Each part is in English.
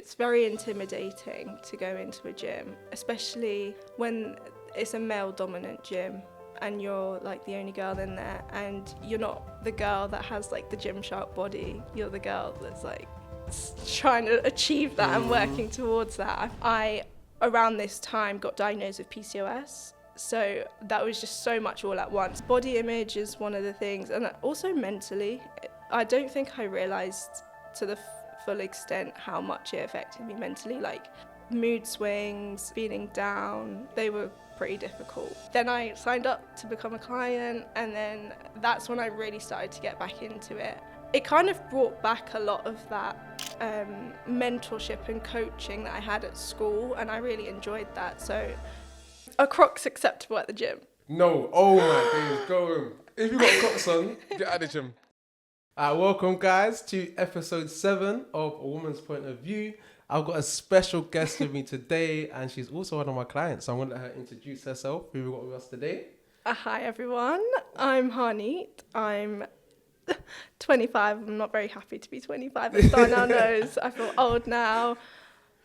it's very intimidating to go into a gym, especially when it's a male-dominant gym and you're like the only girl in there, and you're not the girl that has like the Gymshark body. You're the girl that's like trying to achieve that and working towards that. I around this time got diagnosed with PCOS, so that was just so much all at once. Body image is one of the things, and also mentally, I don't think I realised to the full extent how much it affected me mentally. Like mood swings, feeling down, they were pretty difficult. Then I signed up to become a client, and then that's when I really started to get back into it. It kind of brought back a lot of that mentorship and coaching that I had at school, and I really enjoyed that. So, are Crocs acceptable at the gym? No. Oh my days, go home. If you got Crocs on, get at the gym. Welcome guys to episode 7 of A Woman's Point of View. I've got a special guest with me today, and she's also one of my clients, so I'm going to let her introduce herself. Who we got with us today? Hi everyone, I'm Harneet. I'm 25. I'm not very happy to be 25, as Darnell knows. I feel old now,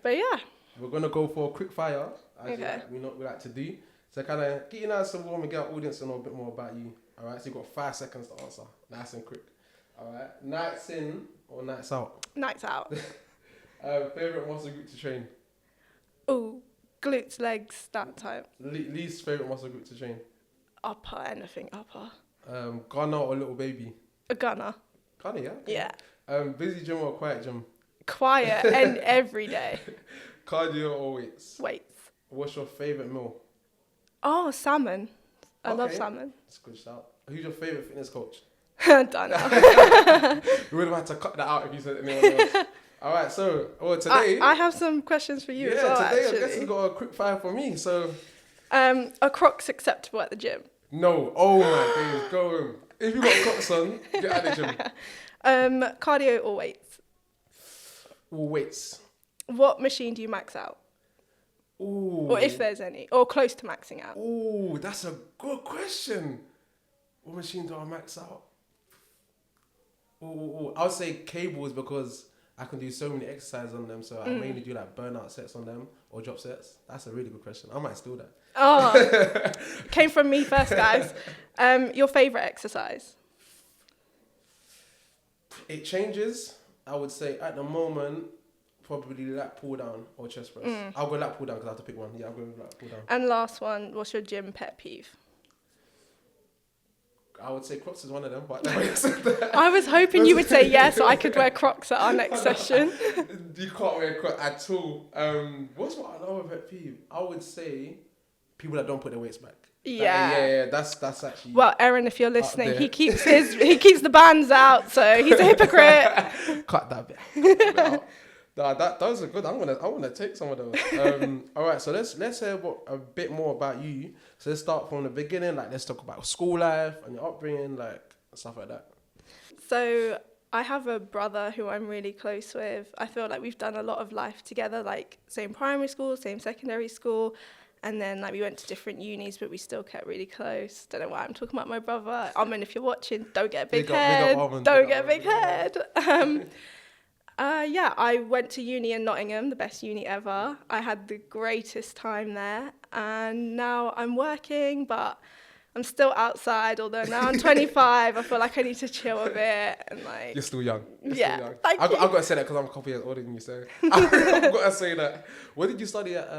but yeah. We're going to go for a quick fire, as Okay. we like to do. So kind of get you nice and warm and get our audience to know a bit more about you. Alright, so you've got 5 seconds to answer. Nice and quick. Alright, nights in or nights out? Nights out. Favourite muscle group to train? Ooh, glutes, legs, that type. Least favourite muscle group to train? Upper, anything upper. Gunner or little baby? A gunner. Gunner, yeah? Okay. Yeah. Busy gym or quiet gym? Quiet and every day. Cardio or weights? Weights. What's your favourite meal? Oh, salmon. I love Okay. salmon. That's a good shout. Who's your favourite fitness coach? Darnell. We would have had to cut that out if you said anyone else. Alright, so today... I have some questions for you as well, today actually. I guess you got a quick fire for me, so... Are Crocs acceptable at the gym? No. Oh my days, go home. If you got Crocs on, get at the gym. Cardio or weights? Or weights. What machine do you max out? Ooh. Or if there's any, or close to maxing out? Ooh, that's a good question. What machine do I max out? Ooh. I would say cables, because I can do so many exercises on them, so I mainly do like burnout sets on them or drop sets. That's a really good question. I might steal that. Oh, came from me first, guys. Your favourite exercise? It changes. I would say at the moment, probably lat pull down or chest press. I'll go lat pull down because I have to pick one. Yeah, I'll go lat pull down. And last one, what's your gym pet peeve? I would say Crocs is one of them, but that. I was hoping you would say yes, so I could wear Crocs at our next session. You can't wear Crocs at all. What's my other pet peeve? I would say people that don't put their weights back. Yeah. That's actually. Well, Aaron, if you're listening, he keeps the bands out, so he's a hypocrite. Cut that bit out. Nah, those are good. I want to take some of those. All right, so let's hear a bit more about you. So let's start from the beginning. Like, let's talk about school life and your upbringing, like stuff like that. So I have a brother who I'm really close with. I feel like we've done a lot of life together, like same primary school, same secondary school, and then like we went to different unis, but we still kept really close. Don't know why I'm talking about my brother. Armin, if you're watching, don't get a big head. Don't get a big head. Yeah, I went to uni in Nottingham, the best uni ever. I had the greatest time there, and now I'm working, but I'm still outside, although now I'm 25, I feel like I need to chill a bit, and like... You're still young. Thank I've you. got to say that because I'm a couple years older than you, so I've got to say that. What did you study at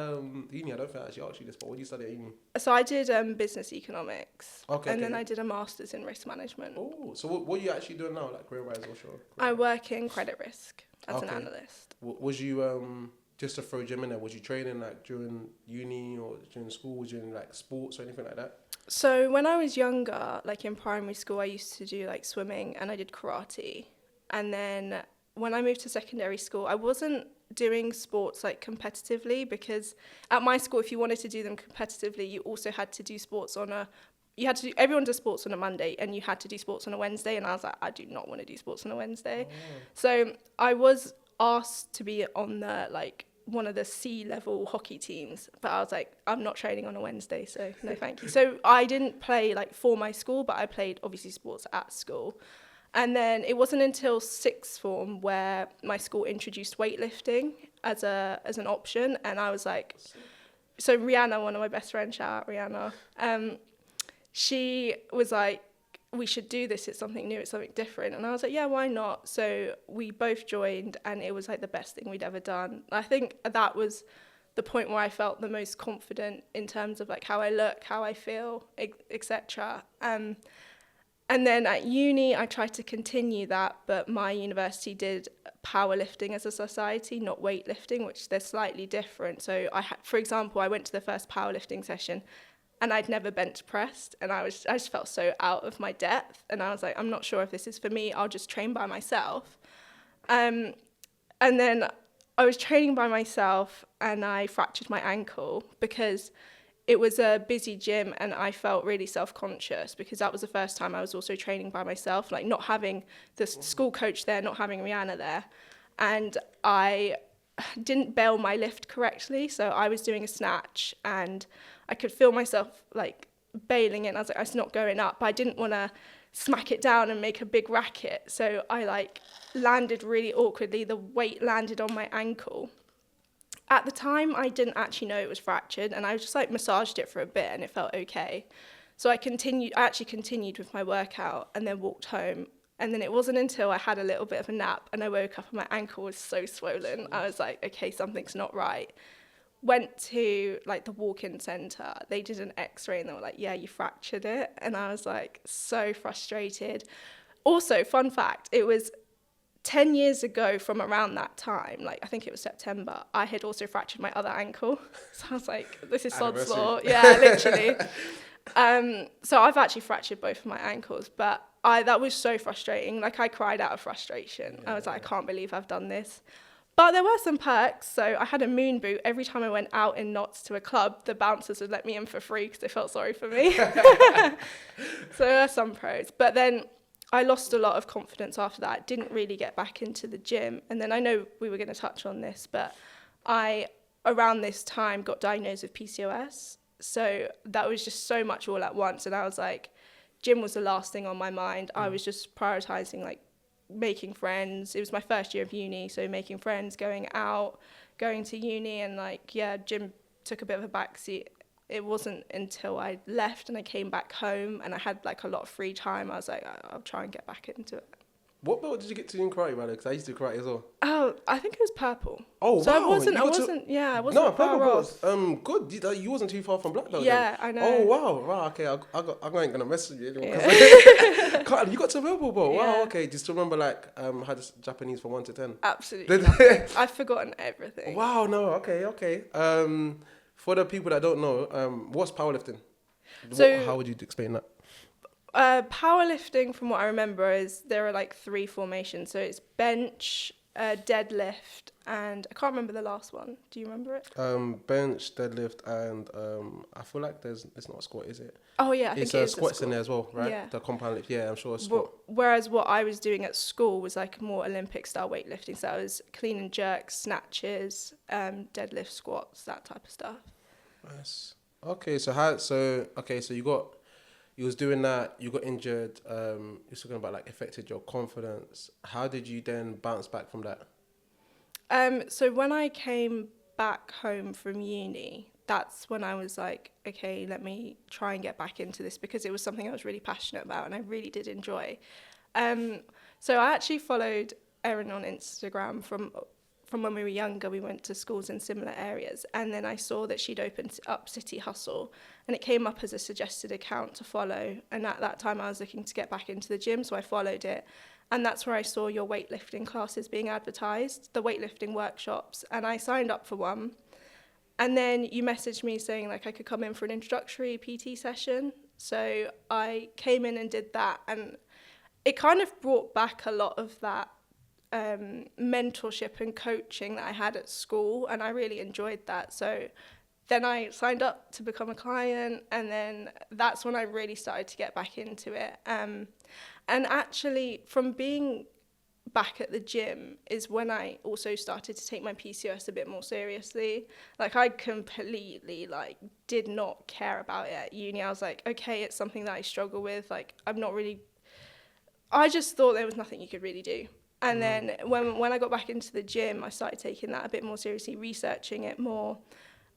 uni? I don't think I actually asked you this, but what did you study at uni? So I did business economics, Okay. Then I did a master's in risk management. Oh, so what are you actually doing now, like career-wise? What's your career? I work in credit risk as an analyst. Was you, just to throw gym in there, was you training like during uni or during school, was you doing like sports or anything like that? So when I was younger, like in primary school, I used to do like swimming and I did karate. And then when I moved to secondary school, I wasn't doing sports like competitively, because at my school, if you wanted to do them competitively, you also had to do sports everyone does sports on a Monday and you had to do sports on a Wednesday. And I was like, I do not want to do sports on a Wednesday. Oh. So I was asked to be on one of the C-level hockey teams, but I was like, I'm not training on a Wednesday, so no thank you. So I didn't play like for my school, but I played obviously sports at school. And then it wasn't until sixth form where my school introduced weightlifting as an option, and I was like, so Rihanna, one of my best friends, shout out Rihanna, she was like, we should do this, it's something new, it's something different. And I was like, yeah, why not? So we both joined, and it was like the best thing we'd ever done. I think that was the point where I felt the most confident in terms of like how I look, how I feel, etc. And then at uni, I tried to continue that, but my university did powerlifting as a society, not weightlifting, which they're slightly different. So for example, I went to the first powerlifting session, and I'd never bench pressed, and I just felt so out of my depth, and I was like, I'm not sure if this is for me, I'll just train by myself. And then I was training by myself, and I fractured my ankle because it was a busy gym, and I felt really self-conscious because that was the first time I was also training by myself, like not having the school coach there, not having Rihanna there. And I didn't bail my lift correctly, so I was doing a snatch, and I could feel myself like bailing it, and I was like, it's not going up, but I didn't want to smack it down and make a big racket, so I like landed really awkwardly, the weight landed on my ankle. At the time, I didn't actually know it was fractured, and I just like massaged it for a bit, and it felt okay. So I actually continued with my workout, and then walked home. And then it wasn't until I had a little bit of a nap, and I woke up and my ankle was so swollen. I was like, okay, something's not right. Went to like the walk-in centre. They did an X-ray, and they were like, yeah, you fractured it. And I was like, so frustrated. Also, fun fact, it was 10 years ago from around that time, like I think it was September, I had also fractured my other ankle. So I was like, this is sod's law. Yeah, literally. So I've actually fractured both of my ankles, but that was so frustrating. Like I cried out of frustration. I was like, I can't believe I've done this. But there were some perks. So I had a moon boot. Every time I went out in knots to a club, the bouncers would let me in for free because they felt sorry for me. So there were some pros. But then I lost a lot of confidence after that. Didn't really get back into the gym. And then I know we were going to touch on this, but I, around this time, got diagnosed with PCOS. So that was just so much all at once. And I was like, gym was the last thing on my mind. I was just prioritizing like making friends. It was my first year of uni, so making friends, going out, going to uni, and like, yeah, gym took a bit of a backseat. It wasn't until I left and I came back home and I had like a lot of free time, I was like, I'll try and get back into it. What belt did you get to in karate, brother? Because I used to do karate as well. Oh, I think it was purple. Oh, so wow. I wasn't No, far purple off. belt. Good. You wasn't too far from black belt. Yeah, then. I know. Oh, wow. Okay, I ain't gonna mess with you anymore. Yeah. You got to purple belt. Wow. Yeah. Okay. Just remember, like, how does Japanese from 1 to 10? Absolutely nothing. I've forgotten everything. Wow. No. Okay. For the people that don't know, what's powerlifting? So how would you explain that? Powerlifting, from what I remember, is there are like 3 formations. So it's bench, deadlift, and I can't remember the last one. Do you remember it? Bench, deadlift, and I feel like it's not a squat, is it? Oh yeah, I think it is squats in there as well, right? Yeah. The compound lift, yeah, I'm sure it's squat. Whereas what I was doing at school was like more Olympic style weightlifting. So that was clean and jerks, snatches, deadlift, squats, that type of stuff. Nice. Okay, so you was doing that, you got injured, you're talking about like affected your confidence. How did you then bounce back from that? So when I came back home from uni, that's when I was like, okay, let me try and get back into this, because it was something I was really passionate about and I really did enjoy. So I actually followed Erin on Instagram from when we were younger. We went to schools in similar areas, and then I saw that she'd opened up City Hustle, and it came up as a suggested account to follow. And at that time I was looking to get back into the gym, so I followed it. And that's where I saw your weightlifting classes being advertised, the weightlifting workshops, and I signed up for one. And then you messaged me saying like I could come in for an introductory PT session. So I came in and did that, and it kind of brought back a lot of that mentorship and coaching that I had at school, and I really enjoyed that. So then I signed up to become a client, and then that's when I really started to get back into it. And actually, from being back at the gym is when I also started to take my PCOS a bit more seriously. Like I completely did not care about it at uni. I was like, okay, it's something that I struggle with. Like I'm not really I just thought there was nothing you could really do. And then when I got back into the gym, I started taking that a bit more seriously, researching it more.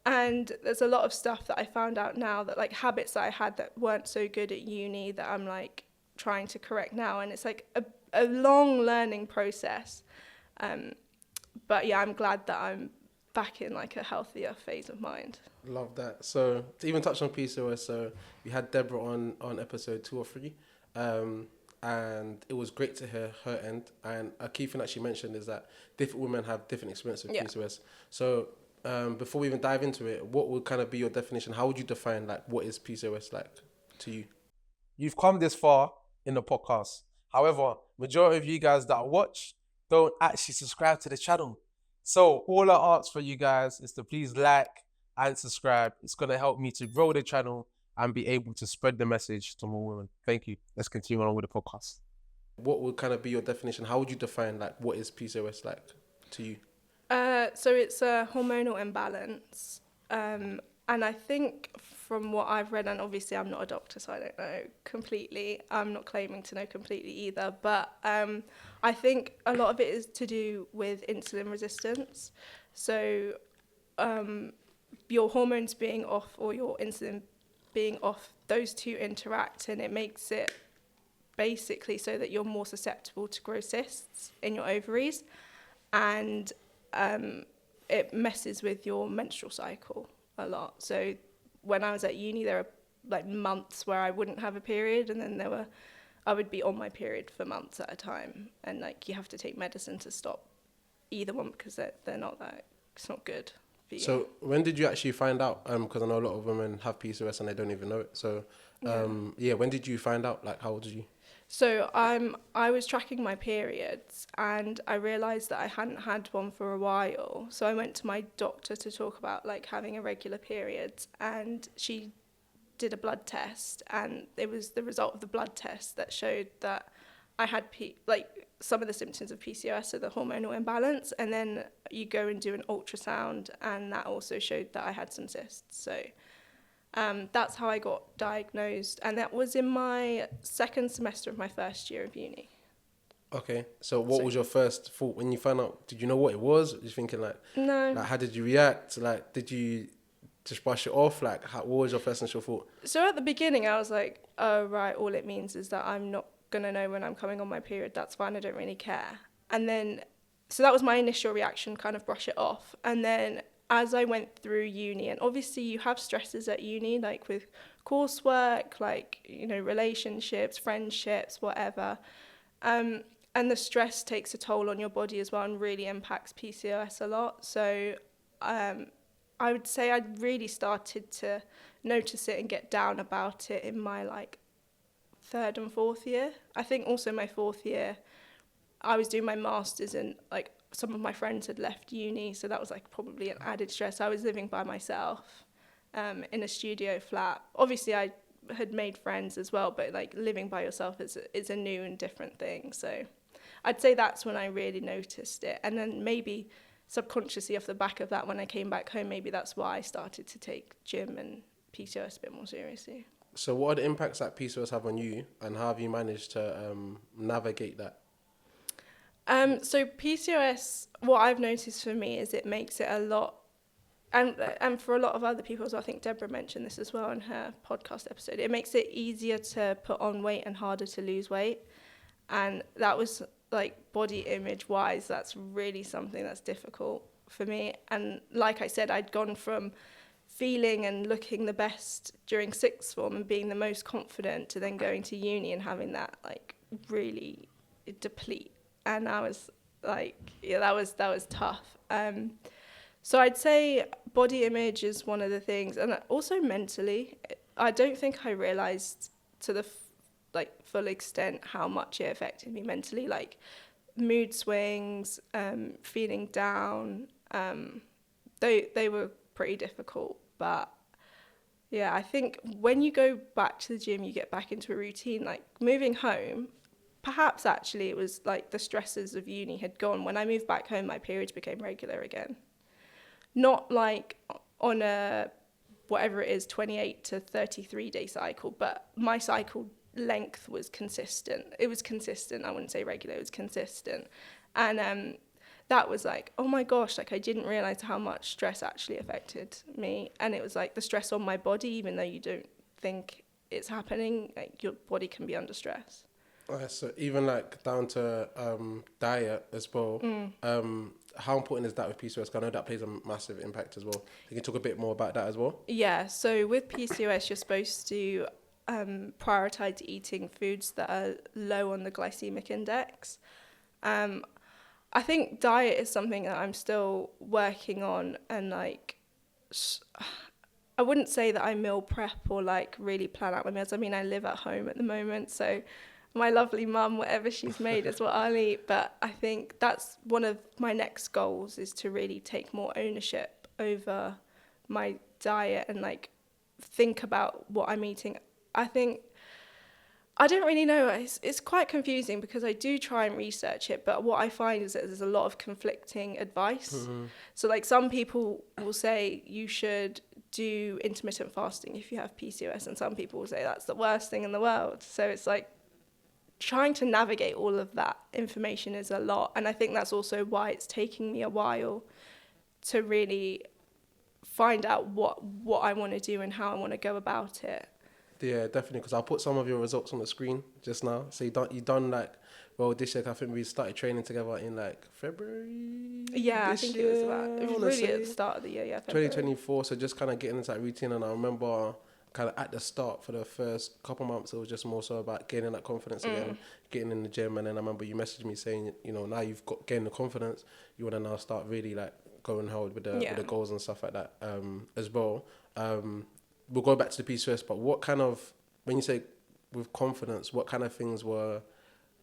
And there's a lot of stuff that I found out now, that like habits that I had that weren't so good at uni, that I'm like trying to correct now. And it's like a long learning process. But yeah, I'm glad that I'm back in like a healthier phase of mind. Love that. So to even touch on PCOS, so we had Deborah on episode 2 or 3. And it was great to hear her end. And a key thing that she mentioned is that different women have different experiences with PCOS. So before we even dive into it, what would kind of be your definition? How would you define like what is PCOS like to you? You've come this far in the podcast. However, majority of you guys that watch don't actually subscribe to the channel. So all I ask for you guys is to please like and subscribe. It's going to help me to grow the channel and be able to spread the message to more women. Thank you. Let's continue on with the podcast. What would kind of be your definition? How would you define like what is PCOS like to you? So it's a hormonal imbalance. And I think from what I've read, and obviously I'm not a doctor, so I don't know completely. I'm not claiming to know completely either. But I think a lot of it is to do with insulin resistance. So your hormones being off or your insulin being off, those two interact, and it makes it basically so that you're more susceptible to grow cysts in your ovaries, and it messes with your menstrual cycle a lot. So when I was at uni, there were like months where I wouldn't have a period, and then I would be on my period for months at a time, and like you have to take medicine to stop either one because they're not that, it's not good. So when did you actually find out? Because I know a lot of women have PCOS and they don't even know it. So when did you find out? Like, how old were you? So I was tracking my periods, and I realised that I hadn't had one for a while. So I went to my doctor to talk about like having irregular periods, and she did a blood test, and it was the result of the blood test that showed that I had some of the symptoms of PCOS, so the hormonal imbalance, and then you go and do an ultrasound, and that also showed that I had some cysts. So that's how I got diagnosed, and that was in my second semester of my first year of uni. Okay, so what was your first thought when you found out? Did you know what it was? Were you thinking like, no? Like, how did you react? Like, did you just brush it off? Like, what was your first initial thought? So at the beginning, I was like, oh right, all it means is that I'm not gonna know when I'm coming on my period. That's fine, I don't really care. And then, so that was my initial reaction, kind of brush it off. And then as I went through uni, and obviously you have stresses at uni, like with coursework, like, you know, relationships, friendships, whatever. And the stress takes a toll on your body as well and really impacts PCOS a lot. So I would say I really started to notice it and get down about it in my like third and fourth year. I think also my fourth year, I was doing my masters, and like some of my friends had left uni, so that was like probably an added stress. I was living by myself in a studio flat. Obviously I had made friends as well, but like living by yourself is a new and different thing. So I'd say that's when I really noticed it. And then maybe subconsciously off the back of that, when I came back home, maybe that's why I started to take gym and PCOS a bit more seriously. So what are the impacts that PCOS have on you, and how have you managed to navigate that? So PCOS, what I've noticed for me is it makes it a lot, and for a lot of other people as well, I think Deborah mentioned this as well in her podcast episode, it makes it easier to put on weight and harder to lose weight. And that was like body image wise, that's really something that's difficult for me. And like I said, I'd gone from feeling and looking the best during sixth form and being the most confident to then going to uni and having that like really deplete. And I was like, yeah, that was tough. So I'd say body image is one of the things, and also mentally, I don't think I realised to the full extent how much it affected me mentally, like mood swings, feeling down. They were pretty difficult, but yeah, I think when you go back to the gym, you get back into a routine. Like moving home, perhaps actually it was like the stresses of uni had gone. When I moved back home, my periods became regular again. Not like on a, whatever it is, 28 to 33 day cycle, but my cycle length was consistent. It was consistent. I wouldn't say regular. It was consistent. And that was like, oh my gosh, like I didn't realize how much stress actually affected me. And it was like the stress on my body, even though you don't think it's happening, like your body can be under stress. So even like down to diet as well. How important is that with PCOS? 'Cause I know that plays a massive impact as well. You can talk a bit more about that as well. Yeah, so with PCOS, you're supposed to prioritize eating foods that are low on the glycemic index. I think diet is something that I'm still working on, and like I wouldn't say that I meal prep or like really plan out my meals. I mean, I live at home at the moment, so my lovely mum, whatever she's made is what I'll eat. But I think that's one of my next goals, is to really take more ownership over my diet and like think about what I'm eating. I don't really know. It's quite confusing because I do try and research it, but what I find is that there's a lot of conflicting advice. So like some people will say you should do intermittent fasting if you have PCOS, and some people will say that's the worst thing in the world. So it's like trying to navigate all of that information is a lot, and I think that's also why it's taking me a while to really find out what I want to do and how I want to go about it. Yeah, definitely. Because I'll put some of your results on the screen just now. So you done like, well, this year I think we started training together in like February. Yeah, I think it was really at the start of the year. Yeah, February. 2024. So just kind of getting into that routine, and I remember kind of at the start for the first couple months, it was just more so about gaining that confidence again, getting in the gym. And then I remember you messaged me saying, you know, now you've got gained the confidence, you want to now start really like going hard with the goals and stuff like that as well. We'll go back to the PCOS, but what kind of, when you say with confidence, what kind of things were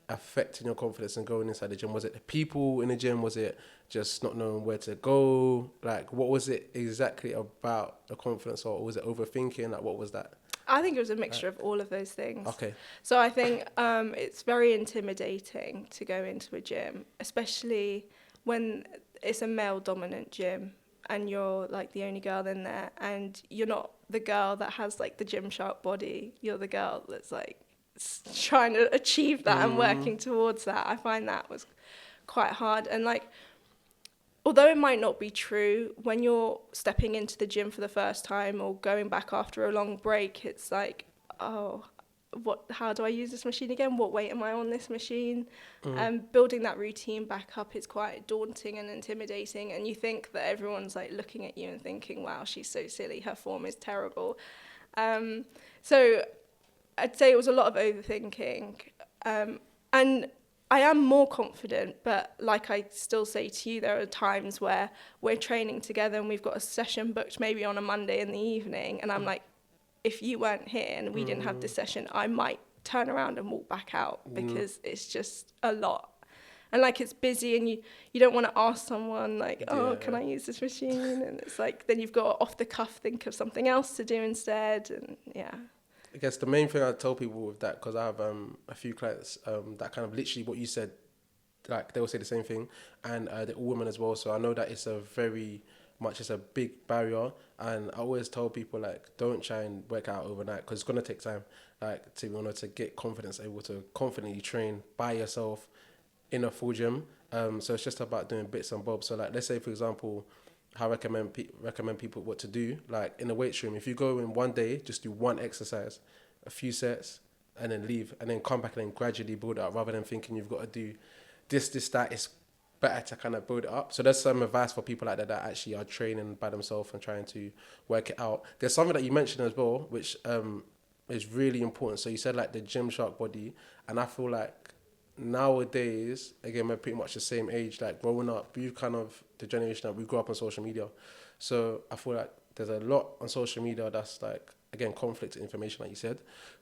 affecting your confidence in going inside the gym? Was it the people in the gym? Was it just not knowing where to go? Like, what was it exactly about the confidence, or was it overthinking? Like, what was that? I think it was a mixture of all of those things. Okay. So I think it's very intimidating to go into a gym, especially when it's a male-dominant gym and you're like the only girl in there, and you're not the girl that has like the Gymshark body. You're the girl that's like trying to achieve that and working towards that. I find that was quite hard. And like, although it might not be true, when you're stepping into the gym for the first time or going back after a long break, it's like, oh, how do I use this machine again? What weight am I on this machine? Building that routine back up is quite daunting and intimidating, and you think that everyone's like looking at you and thinking, wow, she's so silly, her form is terrible. So I'd say it was a lot of overthinking, and I am more confident, but like I still say to you, there are times where we're training together and we've got a session booked maybe on a Monday in the evening, and I'm like, if you weren't here and we didn't have this session, I might turn around and walk back out because it's just a lot. And like, it's busy, and you don't want to ask someone like, can I use this machine? And it's like, then you've got to off the cuff think of something else to do instead. And yeah. I guess the main thing I tell people with that, because I have a few clients that kind of literally what you said, like they will say the same thing, and they're all women as well. So I know that it's a big barrier, and I always tell people like, don't try and work out overnight, because it's gonna take time, like to get confidence, able to confidently train by yourself in a full gym. So it's just about doing bits and bobs. So like, let's say for example, how I recommend people what to do, like in the weight room. If you go in one day, just do one exercise, a few sets, and then leave, and then come back and then gradually build it up, rather than thinking you've got to do this, that. It's better to kind of build it up. So there's some advice for people like that actually are training by themselves and trying to work it out. There's something that you mentioned as well, which is really important. So you said like the Gymshark body, and I feel like nowadays, again, we're pretty much the same age, like growing up, we've kind of, the generation that we grew up on social media. So I feel like there's a lot on social media that's like, again, conflicting information, like you said,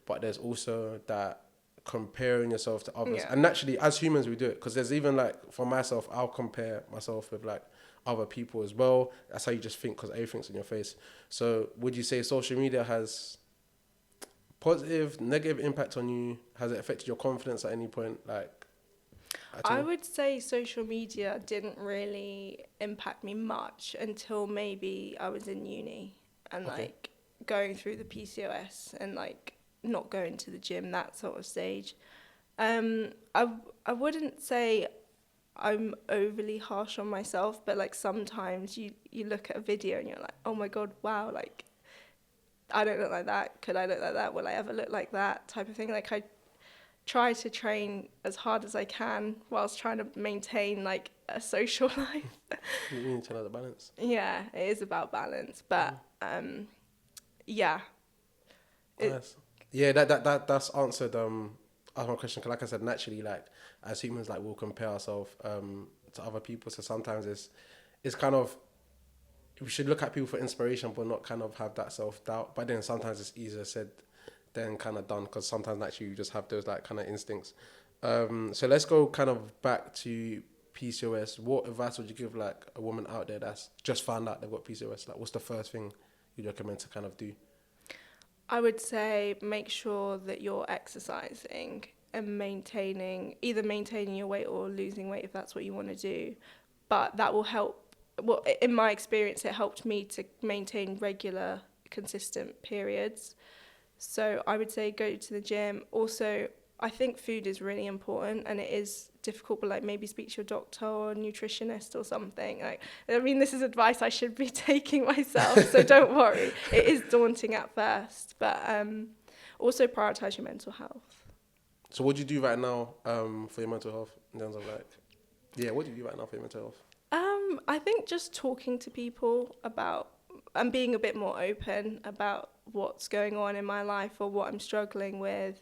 but there's also that comparing yourself to others. And naturally, as humans, we do it, because there's even like, for myself, I'll compare myself with like other people as well. That's how you just think, because everything's in your face. So would you say social media has positive, negative impact on you? Has it affected your confidence at any point? Like, I would say social media didn't really impact me much until maybe I was in uni and like going through the PCOS and like not going to the gym, that sort of stage. I wouldn't say I'm overly harsh on myself, but like sometimes you look at a video and you're like, oh my God, wow, like I don't look like that. Could I look like that? Will I ever look like that? Type of thing. Like I try to train as hard as I can whilst trying to maintain like a social life. You need to know the balance. Yeah, it is about balance, but yeah. Nice. Yeah, that's answered my question. 'Cause like I said, naturally, like as humans, like we'll compare ourselves to other people. So sometimes it's kind of, we should look at people for inspiration, but not kind of have that self-doubt. But then sometimes it's easier said than kind of done, because sometimes actually you just have those like kind of instincts. So let's go kind of back to PCOS. What advice would you give like a woman out there that's just found out they've got PCOS? Like, what's the first thing you'd recommend to kind of do? I would say make sure that you're exercising and either maintaining your weight or losing weight if that's what you want to do. But that will help. Well, in my experience, it helped me to maintain regular, consistent periods. So I would say go to the gym. Also, I think food is really important, and it is difficult, but like maybe speak to your doctor or nutritionist or something. Like, I mean, this is advice I should be taking myself, so don't worry. It is daunting at first, but also prioritize your mental health. So what do you do right now for your mental health in terms of like, what do you do right now for your mental health? I think just talking to people about and being a bit more open about what's going on in my life or what I'm struggling with.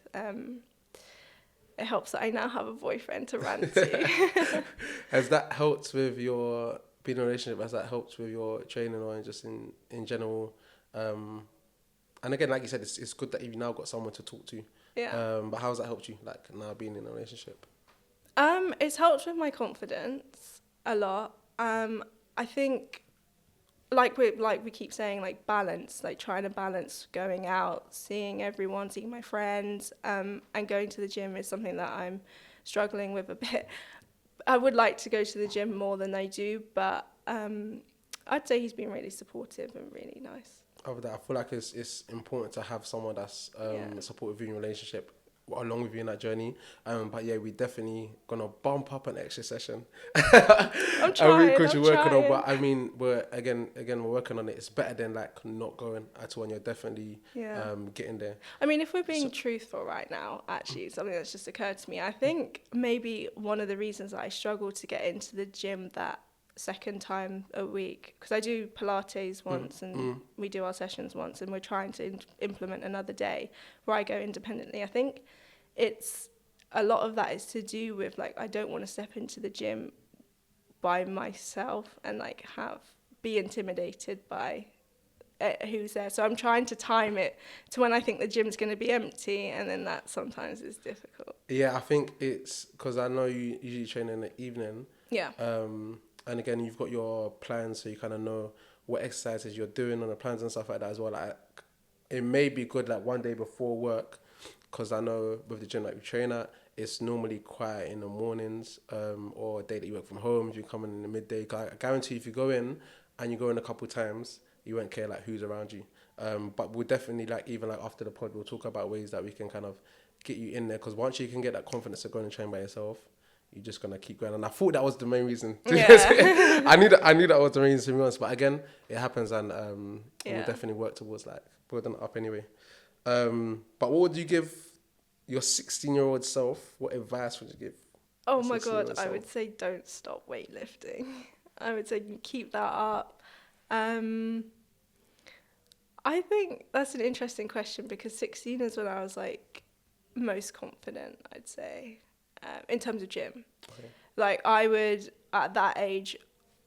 It helps that I now have a boyfriend to rant to. Has that helped with your being in a relationship? Has that helped with your training or just in general? And again, like you said, it's good that you've now got someone to talk to. Yeah. But how has that helped you, like now being in a relationship? It's helped with my confidence a lot. I think, like we keep saying, like balance, like trying to balance going out, seeing everyone, seeing my friends, and going to the gym is something that I'm struggling with a bit. I would like to go to the gym more than I do, but I'd say he's been really supportive and really nice. Over that, I feel like it's important to have someone that's supportive in your relationship along with you in that journey. But yeah, we definitely gonna bump up an extra session. I'm trying. You're working on, but I mean, we're working on it. It's better than like not going at all, and you're definitely getting there. I mean, if we're being truthful right now, actually, something that's just occurred to me, I think maybe one of the reasons I struggle to get into the gym that second time a week, because I do Pilates once and we do our sessions once, and we're trying to implement another day where I go independently. I think it's a lot of that is to do with like I don't want to step into the gym by myself and like be intimidated by who's there. So I'm trying to time it to when I think the gym's going to be empty, and then that sometimes is difficult. Yeah, I think it's because I know you usually train in the evening. Yeah. And again, you've got your plans, so you kind of know what exercises you're doing on the plans and stuff like that as well. Like, it may be good like one day before work, because I know with the gym that we train at, it's normally quiet in the mornings, or a day that you work from home. If you come in the midday, I guarantee if you go in and you go in a couple times, you won't care like who's around you. But we'll definitely like even like after the pod, we'll talk about ways that we can kind of get you in there, because once you can get that confidence to go and train by yourself, you're just gonna keep going. And I thought that was the main reason. Yeah. I knew that was the main reason, to be honest. But again, it happens, and we'll definitely work towards like building it up anyway. But what would you give your 16-year-old self? What advice would you give? Oh my God, I would say don't stop weightlifting. I would say keep that up. I think that's an interesting question, because 16 is when I was like most confident, I'd say. In terms of gym. Okay. Like I would, at that age,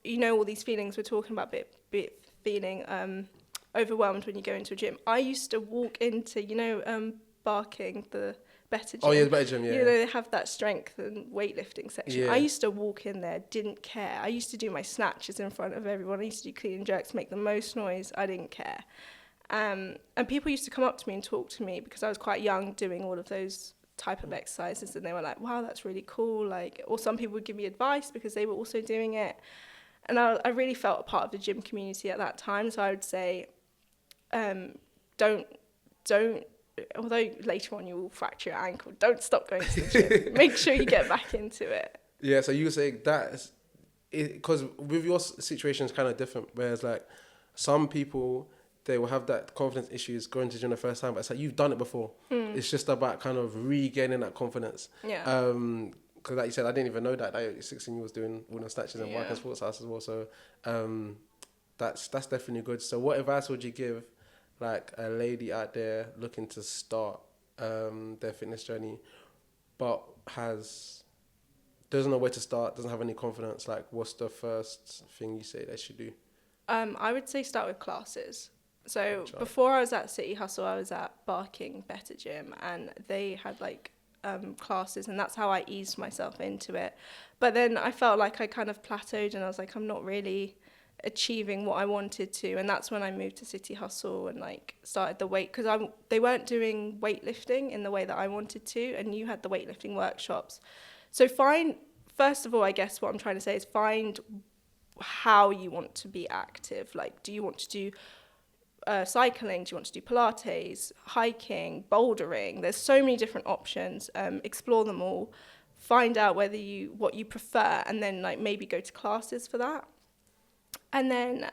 all these feelings we're talking about, feeling overwhelmed when you go into a gym. I used to walk into, Barking, the Better Gym. Oh yeah, the Better Gym, yeah. They have that strength and weightlifting section. Yeah. I used to walk in there, didn't care. I used to do my snatches in front of everyone. I used to do clean and jerks, make the most noise. I didn't care. And people used to come up to me and talk to me, because I was quite young doing all of those type of exercises, and they were like, wow, that's really cool. Like, or some people would give me advice because they were also doing it, and I really felt a part of the gym community at that time. So I would say don't although later on you will fracture your ankle, don't stop going to the gym. Make sure you get back into it. Yeah, so you were saying that, because with your situation is kind of different, whereas like some people, they will have that confidence issues going to gym the first time, but it's like you've done it before. It's just about kind of regaining that confidence. Yeah. Because like you said, I didn't even know that at 16 you was doing all the snatches and working sports house as well. So that's definitely good. So what advice would you give like a lady out there looking to start their fitness journey, but doesn't know where to start, doesn't have any confidence? Like, what's the first thing you say they should do? I would say start with classes. So before I was at City Hustle, I was at Barking Better Gym, and they had like classes, and that's how I eased myself into it. But then I felt like I kind of plateaued, and I was like, I'm not really achieving what I wanted to, and that's when I moved to City Hustle and like started the weight, because they weren't doing weightlifting in the way that I wanted to, and you had the weightlifting workshops. So first of all, I guess what I'm trying to say is find how you want to be active. Like, do you want to do cycling? Do you want to do Pilates, hiking, bouldering? There's so many different options. Explore them all. Find out what you prefer, and then like maybe go to classes for that. And then,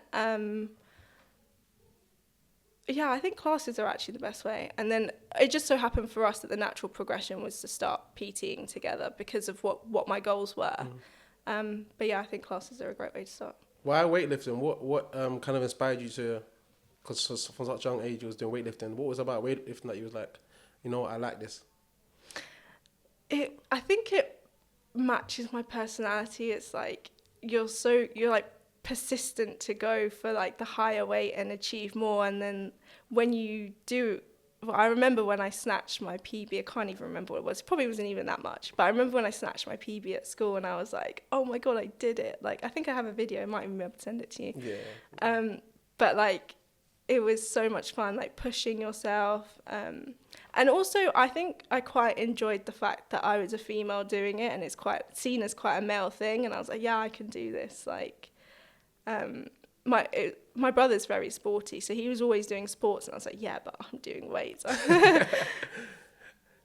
I think classes are actually the best way. And then it just so happened for us that the natural progression was to start PTing together because of what my goals were. But yeah, I think classes are a great way to start. Why weightlifting? What kind of inspired you to? Because from such a young age you was doing weightlifting. What was about weightlifting that you was like, you know what, I like this? I think it matches my personality. It's like you're like persistent to go for like the higher weight and achieve more, and then when you do, I remember when I snatched my PB, I can't even remember what it was, probably wasn't even that much, but I remember when I snatched my PB at school and I was like, oh my god, I did it. Like, I think I have a video, I might even be able to send it to you. But like, it was so much fun, like pushing yourself, and also I think I quite enjoyed the fact that I was a female doing it, and it's quite seen as quite a male thing, and I was like, yeah, I can do this. Like, my brother's very sporty, so he was always doing sports, and I was like, yeah, but I'm doing weights.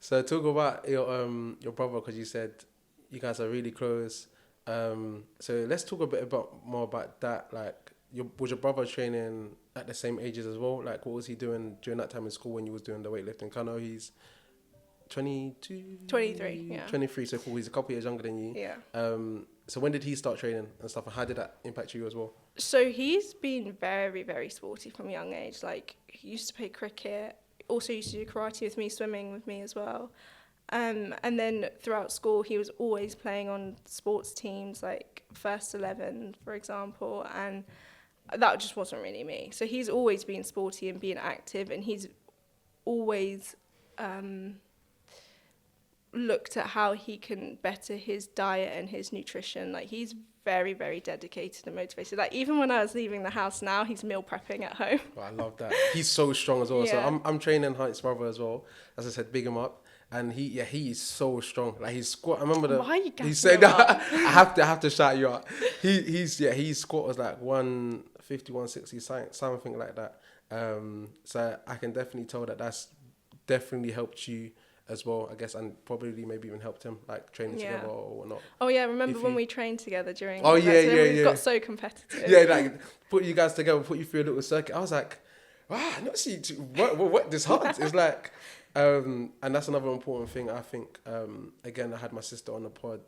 So talk about your brother, because you said you guys are really close. So let's talk a bit more about that. Like, was your brother training at the same ages as well? Like, what was he doing during that time in school when you was doing the weightlifting? 'Cause I know he's 22? 23, yeah. 23, so cool. He's a couple years younger than you. Yeah. So when did he start training and stuff, and how did that impact you as well? So he's been very, very sporty from a young age. Like, he used to play cricket, also used to do karate with me, swimming with me as well. And then throughout school, he was always playing on sports teams, like First 11, for example, and that just wasn't really me. So he's always been sporty and being active, and he's always looked at how he can better his diet and his nutrition. Like, he's very, very dedicated and motivated. Like, even when I was leaving the house now, he's meal prepping at home. Oh, I love that. He's so strong as well. Yeah. So I'm training Hunt's brother as well. As I said, big him up. And he is so strong. Like, he's squat. I remember Why are you he said gassing him up? I have to shout you out. His squat was like 150, 160, something like that. So I can definitely tell that that's definitely helped you as well, I guess, and probably maybe even helped him, like, training together or whatnot. Oh yeah, remember when we trained together during? We got so competitive. Yeah, like, put you guys together, put you through a little circuit. I was like, wow, not see what this hard. It's like, and that's another important thing. I think, again, I had my sister on the pod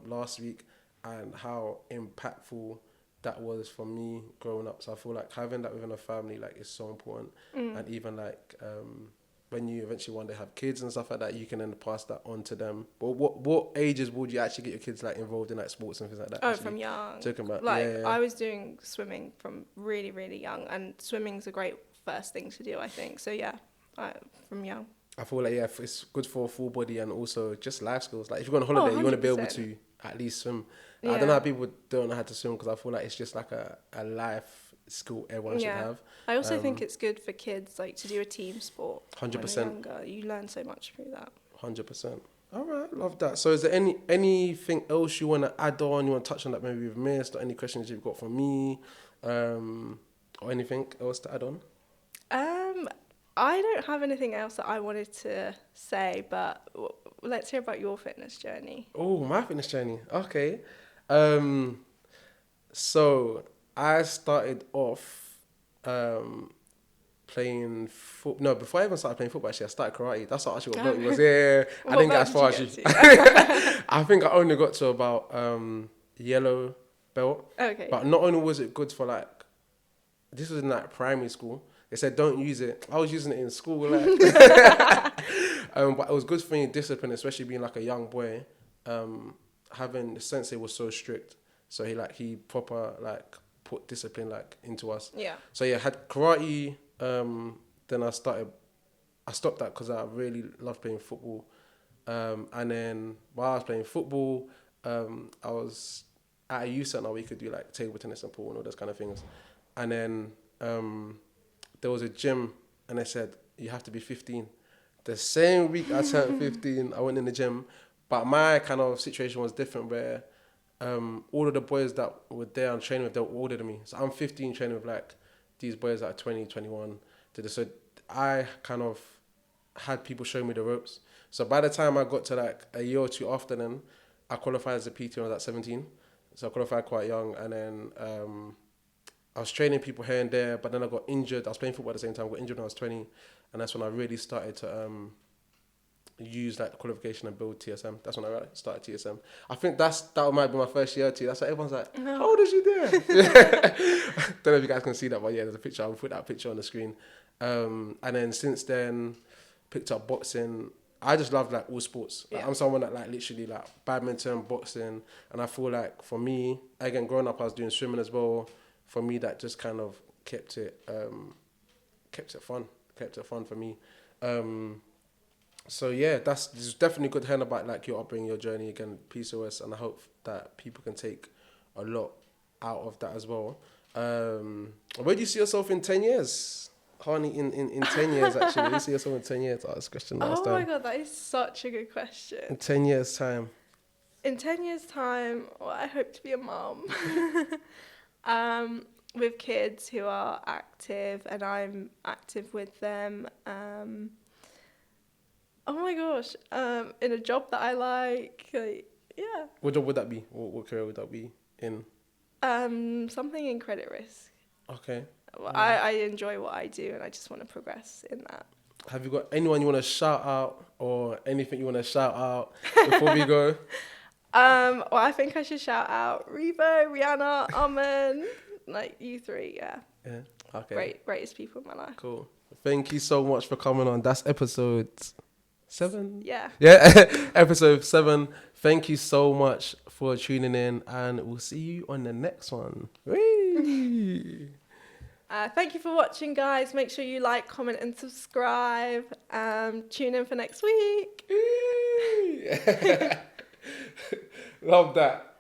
last week, and how impactful that was for me growing up. So I feel like having that within a family, like, is so important. And even like when you eventually one day have kids and stuff like that, you can then pass that on to them. But what ages would you actually get your kids, like, involved in, like, sports and things like that? Oh, actually? from young. Talking about, I was doing swimming from really, really young, and swimming's a great first thing to do, I think. So yeah, from young. I feel like, it's good for a full body and also just life skills. Like, if you go on holiday, you want to be able to at least swim. I don't know how people don't know how to swim, because I feel like it's just like a life skill everyone should have. I also think it's good for kids, like, to do a team sport. 100%. You learn so much through that. 100%. All right, love that. So is there anything else you want to add on? You want to touch on that maybe we've missed, or any questions you've got for me, or anything else to add on? I don't have anything else that I wanted to say, but let's hear about your fitness journey. Oh, my fitness journey. Okay. So I started off playing football. No, before I even started playing football, actually, I started karate. That's what actually what brought me was. Yeah, I didn't get as far as you. I think I only got to about yellow belt. Okay. But not only was it good for like, this was in like primary school. They said don't use it. I was using it in school, like. But it was good for me discipline, especially being like a young boy. Having the sensei was so strict, so he proper like put discipline like into us. Yeah. So yeah, had karate. Then I stopped that because I really loved playing football. And then while I was playing football, I was at a youth centre where you could do like table tennis and pool and all those kind of things. And then there was a gym, and they said you have to be 15. The same week I turned 15, I went in the gym, but my kind of situation was different where all of the boys that were there and training with, they were older than me. So I'm 15 training with like these boys that are 20, 21. So I kind of had people showing me the ropes. So by the time I got to like a year or two after then, I qualified as a PT when I was at 17. So I qualified quite young, and then I was training people here and there, but then I got injured. I was playing football at the same time. I got injured when I was 20, and that's when I really started to use like the qualification and build TSM. That's when I started TSM. I think that might be my first year too. That's why everyone's like, how old is you there? Don't know if you guys can see that, but yeah, there's a picture. I'll put that picture on the screen. And then since then, picked up boxing. I just love like all sports. Like, I'm someone that like literally like badminton, boxing, and I feel like for me, again, growing up, I was doing swimming as well. For me, that just kind of kept it fun for me. So yeah, it's definitely good hearing about like your upbringing, your journey, again, PCOS, and I hope that people can take a lot out of that as well. Where do you see yourself in 10 years? Honey, in 10 years, actually. Where do you see yourself in 10 years? Oh, this question last time. Oh my God, that is such a good question. In 10 years' time. In 10 years' time, well, I hope to be a mum. With kids who are active, and I'm active with them. Oh my gosh, in a job that I like, yeah. What job would that be? What career would that be in? Something in credit risk. Okay. Well, I enjoy what I do, and I just want to progress in that. Have you got anyone you want to shout out, or anything you want to shout out before we go? Well, I think I should shout out Revo, Rihanna, Amen, like you three, yeah. Yeah. Okay. Greatest people in my life. Cool. Thank you so much for coming on. That's episode 7. Yeah. Episode 7. Thank you so much for tuning in, and we'll see you on the next one. Whee! Thank you for watching, guys. Make sure you like, comment, and subscribe. Tune in for next week. Love that.